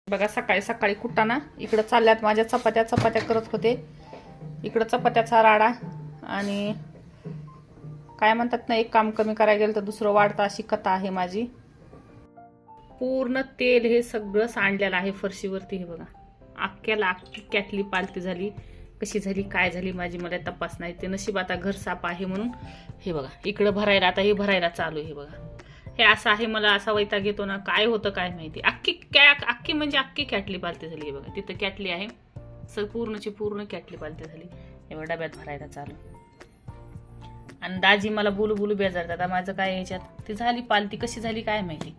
बघा सकाळी सकाळी कुटाणा इकडं चालल्यात माझ्या चपात्या करत होते. इकडं चपात्याचा राडा आणि काय म्हणतात ना, एक काम कमी करायला गेलं तर दुसरं वाढतं, अशी कथा आहे माझी. पूर्ण तेल हे सगळं सांडलेलं आहे फरशीवरती. हे बघा अख्ख्याला अख्खी कॅटली पालती झाली. कशी झाली काय झाली माझी मला तपास नाही. ते नशीब आता घर साप आहे म्हणून. हे बघा इकडं भरायला, आता हे भरायला चालू. हे बघा हे असं आहे, मला असा वैताग येतो ना, काय होतं काय माहिती. अख्खी म्हणजे अख्खी कॅटली पालती झाली. हे बघा तिथं कॅटली आहे, पूर्णची पूर्ण कॅटली पालती झाली. हे बघा डब्यात भरायला चालू. आणि दाजी मला बोलू बेजारतात. आता माझं काय ह्याच्यात ती झाली पालती, कशी झाली काय माहिती.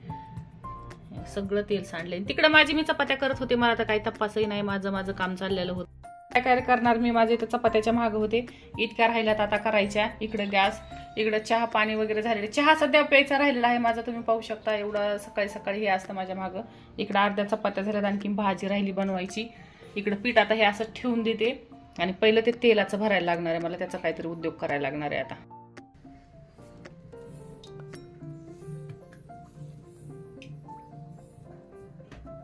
सगळं तेल सांडले. तिकडे माझी मी चपात्या करत होते, मला तर काही तपासही नाही. माझं काम चाललेलं होतं. काय करणार मी, माझे इथं चपात्याच्या मागं होते. इतक्या राहिल्यात आता करायच्या. इकडं गॅस, इकडं चहा पाणी वगैरे झालेलं. चहा सध्या प्यायचा राहिलेला आहे माझा, तुम्ही पाहू शकता. एवढं सकाळी सकाळी हे असतं माझ्या मागं. इकडं अर्ध्या चपात्या झाल्यात, आणखी भाजी राहिली बनवायची. इकडं पीठ आता हे असं ठेवून देते आणि पहिलं ते तेलाचं भरायला लागणार आहे मला. त्याचा काहीतरी उद्योग करायला लागणार आहे आता.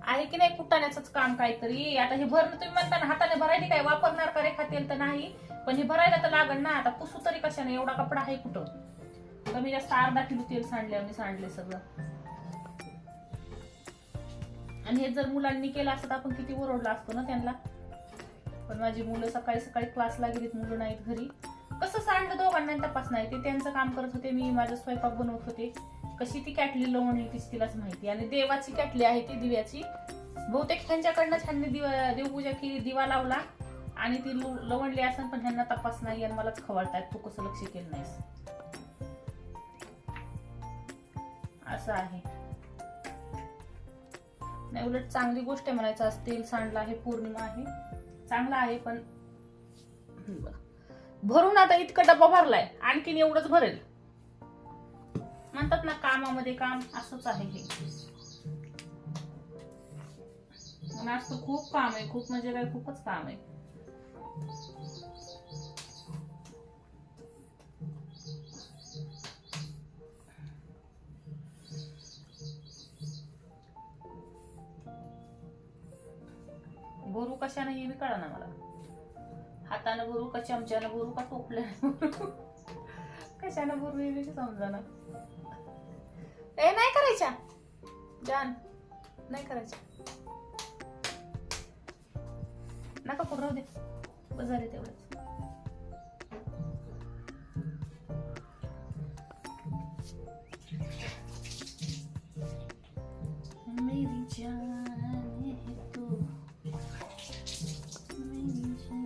आहे की नाही कुटाण्याचंच काम काहीतरी. आता हे भरणं तुम्ही म्हणता ना हाताने भरायला, काय वापरणार का रेखा तेल तर नाही, पण हे भरायला तर लागण ना. आता पुसू तरी कशाने, एवढा कपडा आहे कुठं. कमी जास्त अर्धा किलो तेल सांडले सगळं. आणि हे जर मुलांनी केलं असतं तर आपण किती ओरडला असतो ना त्यांना. पण माझी मुलं सकाळी सकाळी क्लासला गेलीत, मुलं नाहीत घरी. कसं सांडलं दोघांना तपास नाही. ते त्यांचं काम करत होते, मी माझं स्वयंपाक बनवत होते. कशी ती कॅटली लवणली तीच तिलाच माहिती. आणि देवाची कॅटली आहे ती, दिव्याची. बहुतेक ह्यांच्याकडनं ह्यांनी देवपूजा केली, दिवा लावला आणि ती लवणली असेल, पण ह्यांना तपास नाही. आणि मलाच खवळतायत, तू कसं लक्ष केलं नाहीस, असं आहे. नाही उलट चांगली गोष्ट आहे म्हणायचं. आज तेल सांडलं आहे, पौर्णिमा आहे, चांगला आहे. पण भरून आता इतका डब्बा भरलाय, आणखीन एवढंच भरेल. म्हणतात ना कामामध्ये काम, असंच आहे हे. आज तर खूप काम आहे, खूप म्हणजे काय, खूपच काम आहे. भरू कशाने हे बी कळा ना मला. हाताने भरू का चमच्याने भरू का टोपल्याने भरू, कशाने भरू हे बी समजा ना. ए नाही करायच्या जान, नाही करायच्या, नका करू, राहू दे, बस झाले तेवढंच. मेरी जान है तू, मेरी जान.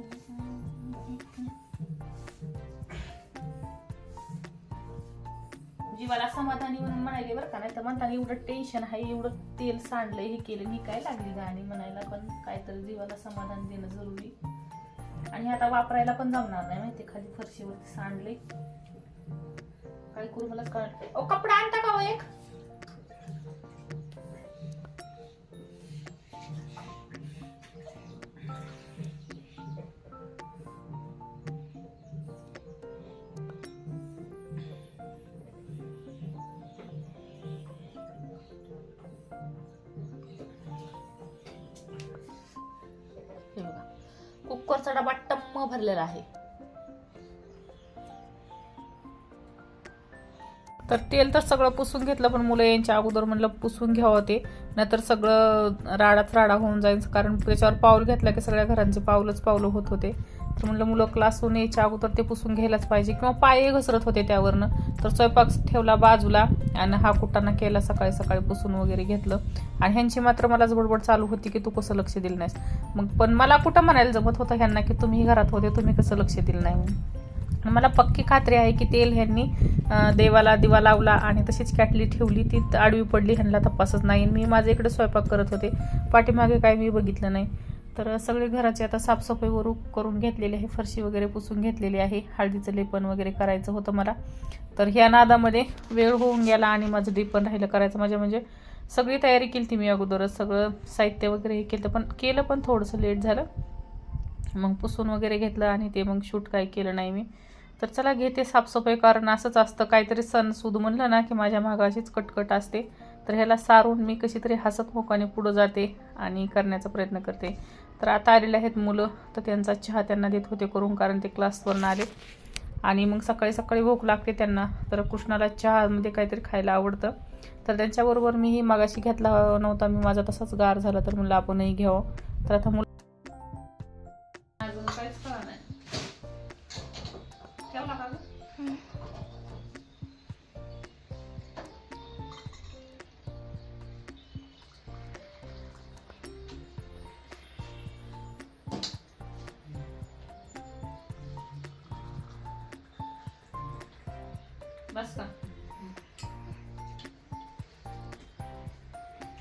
जीवाला समाधानी म्हणून म्हणायले बरं का, नाही तर म्हणताना एवढं टेन्शन आहे, एवढं तेल सांडलंय, हे केलं, ही काय लागली गाणी म्हणायला. पण काहीतरी जीवाला समाधान देणं जरुरी. आणि आता वापरायला पण जमणार नाही माहिती, खाली फरशीवरती सांडले. काय करू मला कळ. ओ कपडा आणता का एक. कुकरचा डबा टम्म भरलेला आहे. तर तेल तर सगळं पुसून घेतलं, पण मुलं यांच्या अगोदर म्हणलं पुसून घ्यावं ते, नाहीतर सगळं राडाच राडा होऊन जायचं. कारण त्याच्यावर पाऊल घेतलं की सगळ्या घरांचे पावलं होत होते. तर म्हणलं मुलं क्लासहून यायच्या अगोदर ते पुसून घ्यायलाच पाहिजे. किंवा पाय घसरत होते त्यावरनं. तर स्वयंपाक ठेवला बाजूला आणि हा कुटाणा केला, सकाळी सकाळी पुसून वगैरे घेतलं. आणि ह्यांची मात्र मलाच बडबड चालू होती की तू कसं लक्ष दिलं नाहीस. मग पण मला कुठं म्हणायला जमत होतं ह्यांना की तुम्ही घरात होते, तुम्ही कसं लक्ष दिलं नाही म्हणून. मला पक्की खात्री आहे की तेल ह्यांनी देवाला दिवा लावला आणि तशीच कॅटली ठेवली, ती आडवी पडली, ह्यांना तपासच नाही. मी माझ्या इकडे स्वयंपाक करत होते, पाठीमागे काय मी बघितलं नाही. तर सगळे घराची आता साफसफाई करून घेतलेली आहे, फरशी वगैरे पुसून घेतलेली आहे. हळदीचं लेपन वगैरे करायचं होतं मला. तर ह्या नादामध्ये वेळ होऊन गेला आणि माझं लेपन राहिलं करायचं. म्हणजे सगळी तयारी केली ती मी अगोदरच, सगळं साहित्य वगैरे हे केलं पण थोडंसं लेट झालं. मग पुसून वगैरे घेतलं आणि ते मग शूट काही केलं नाही मी. तर चला घेते साफसफाई, कारण असंच असतं काहीतरी सण सूद म्हणलं ना की माझ्या मागाशीच कटकट असते. तर ह्याला सारून मी कशी तरी हसत मोकाने पुढं जाते आणि करण्याचा प्रयत्न करते. तर आता आलेले आहेत मुलं, तर त्यांचा चहा त्यांना देत होते करून, कारण ते क्लासवरून आले आणि मग सकाळी सकाळी भूक लागते त्यांना. तर कृष्णाला चहामध्ये काहीतरी खायला आवडतं, तर त्यांच्याबरोबर मीही मागाशी घेतला नव्हता मी, माझा तसाच गार झाला, तर म्हणलं आपणही घ्यावं. तर आता मुलं अजून काहीच कळलं नाही. ठेवला का गं? बस का?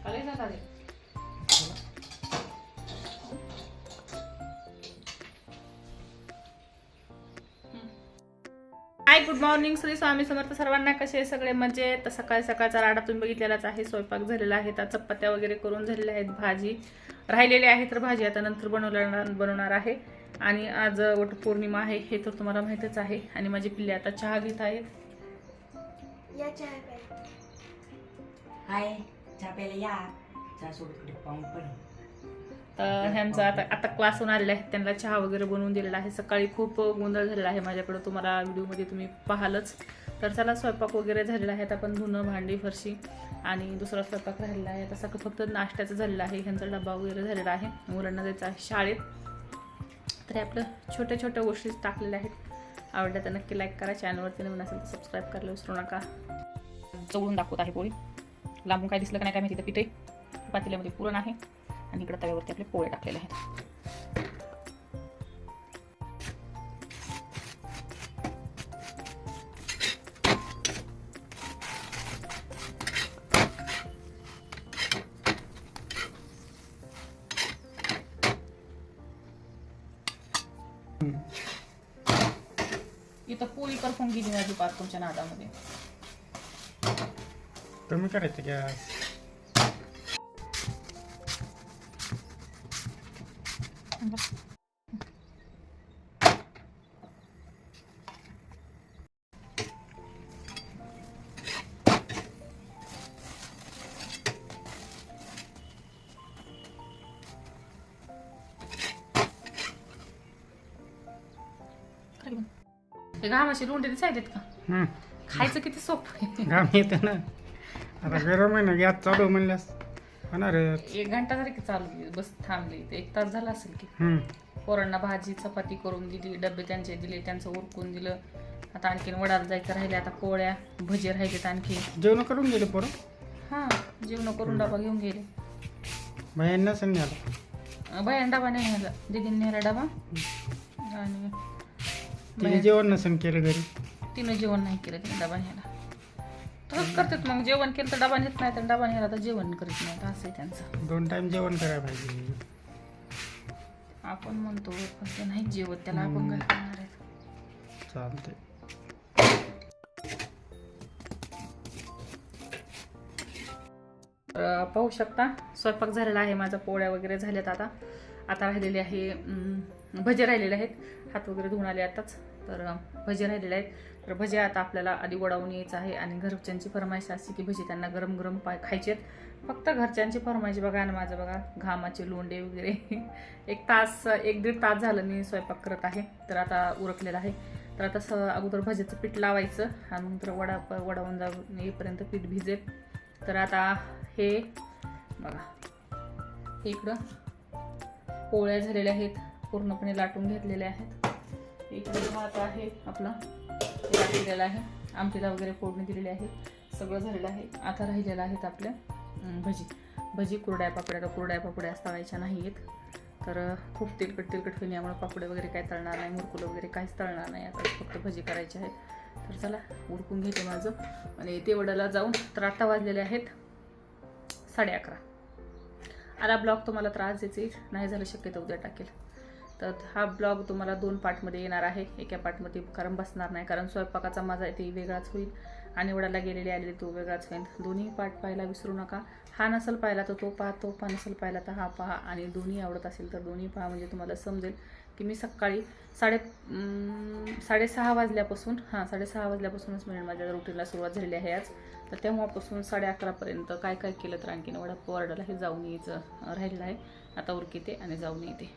अरे झाला रे. हाय, गुड मॉर्निंग, श्री स्वामी समर्थ सर्वांना. कसे सगळे मजेत? तर सकाळी सकाळचा राडा तुम्ही बघितलेलाच आहे. स्वयंपाक झालेला आहे, तर चपात्या वगैरे करून झालेल्या आहेत, भाजी राहिलेली आहे, तर भाजी आता नंतर बनवणार आहे. आणि आज वटपौर्णिमा आहे, हे तर तुम्हाला माहीतच आहे. आणि माझी पिल्ले आता चहा घेत आहेत. या चहा प्यायला. हाय, चहा प्यायला या. चहा सोबत पाहून पण. तर ह्यांचं आता क्लासहून आलेले आहेत, त्यांना चहा वगैरे बनवून दिलेला आहे. सकाळी खूप गोंधळ झालेला आहे माझ्याकडं, तुम्हाला व्हिडिओमध्ये तुम्ही पाहालच. तर चला, स्वयंपाक वगैरे झालेला आहे. आपण धुणं, भांडी, फरशी आणि दुसरा स्वयंपाक राहिलेला आहे. तसं फक्त नाश्त्याचं झालेलं आहे. ह्यांचा डबा वगैरे झालेला आहे, मुलांना जायचं आहे शाळेत. तर आपलं छोट्या छोट्या गोष्टी टाकलेल्या आहेत. आवडल्या तर नक्की लाईक करा. चॅनलवरती नवीन असेल तर सबस्क्राईब करायला विसरू नका. चवळून दाखवत आहे पोळी. लांबून काय दिसलं का नाही काय माहिती. तर पिठे पातेल्यामध्ये पुरण आहे आणि इकडे तव्यावरती आपले पोळे टाकलेले आहेत. इथं पोळी करपून गेली माझी पाच तुमच्या नादामध्ये. कमी करायचं गॅस. घामाची लोंढे दिसायलेत का? खायचं किती सोपं आहे. घाम येते ना. आता गरम आहे ना, गॅस चालू म्हणल्यास होणार. 1 घंटा जरी की चालू बस थांबली तर 1 तास झाला असेल की. पोरांना भाजी चपाती करून दिली, डबे त्यांचे दिले, त्यांचं उरकून दिलं. आता आणखीन वडाला जायचं राहिले, आता पोळ्या भजी राहिलेत आणखी. जेवण करून गेले पोरं. हां, जेवण करून डबा घेऊन गेले. बायांना सण आला. बायान डबा नाही नेला, दीदीने नेला डबा. आणि तिने जेवण नसन केलं घरी. तिनं जेवण नाही केलं, तिने डबा न्यायला. तसंच करतात मग, जेवण केलं तर डबा नेत नाही, तर डबा न्यायला तर जेवण करीत नाही. असं आहे त्यांचं. 2 टाइम जेवण करायला पाहिजे. आपण म्हणतो पण ते नाही जेवत, त्याला आपण काय करणार आहे. चालते. पाहू शकता स्वयंपाक झालेला आहे माझा. पोळ्या वगैरे झाल्यात. आता राहिलेले आहे भजे राहिलेले आहेत. हात वगैरे धुवून आले आताच, तर भजे राहिलेले आहेत. तर भजे आता आपल्याला आधी वडावून यायचं आहे. आणि घरच्यांची फरमाईश अशी की भजे त्यांना गरम गरम खायचे आहेत. फक्त घरच्यांची फरमाईश बघा ना, माझं बघा घामाचे लोंडे वगैरे. 1-1.5 तास झालं मी स्वयंपाक करत आहे, तर आता उरकलेलं आहे. तर आता अगोदर भज्याचं पीठ लावायचं आणि नंतर वडावून जाऊन येईपर्यंत पीठ भिजेल. तर आता हे बघा, इकडं पोळ्या झालेल्या आहेत, पूर्णपणे लाटून घेतलेल्या आहेत. इकडे भात आहे आपला, लाटलेला आहे, आमटीला वगैरे फोडणी दिलेली आहे, सगळं झालेलं आहे. आता राहिलेलं आहेत आपल्या भजी कुरड्या पापड्या तळायच्या नाही आहेत. तर खूप तेलकट होईल, यामुळे पापडे वगैरे काय तळणार नाही, मुरकुलं वगैरे काहीच तळणार नाही. आता फक्त भजी करायची आहेत. तर चला उरकून घेते माझं आणि ते वडाला जाऊन. तर आता वाजलेले आहेत 11:30. आता ब्लॉग तुम्हाला त्रास द्यायचे नाही झालं शक्य तर उद्या टाकेल. तर हा ब्लॉग तुम्हाला 2 पार्टमध्ये येणार आहे. एका पार्टमध्ये कारण बसणार नाही, कारण स्वयंपाकाचा माझा ते वेगळाच होईल आणि वडाला गेलेली आलेली तो वेगळाच होईल. दोन्ही पार्ट पाहायला विसरू नका. हा नसेल पाहिला तर तो पहा, तो नसेल पाहिला तर हा पहा, आणि दोन्ही आवडत असेल तर दोन्ही पहा. म्हणजे तुम्हाला समजेल की मी सकाळी 6:30 वाजल्यापासून 6:30 वाजल्यापासूनच म्हणजे माझ्या रुटीनला सुरुवात झालेली आहे आज. तर तेव्हापासून 11:30पर्यंत काय काय केलं तर आणखीन वडापाव ऑर्डरला हे जाऊन यायचं राहिलेलं आहे. आता उरकीते आणि जाऊन येते.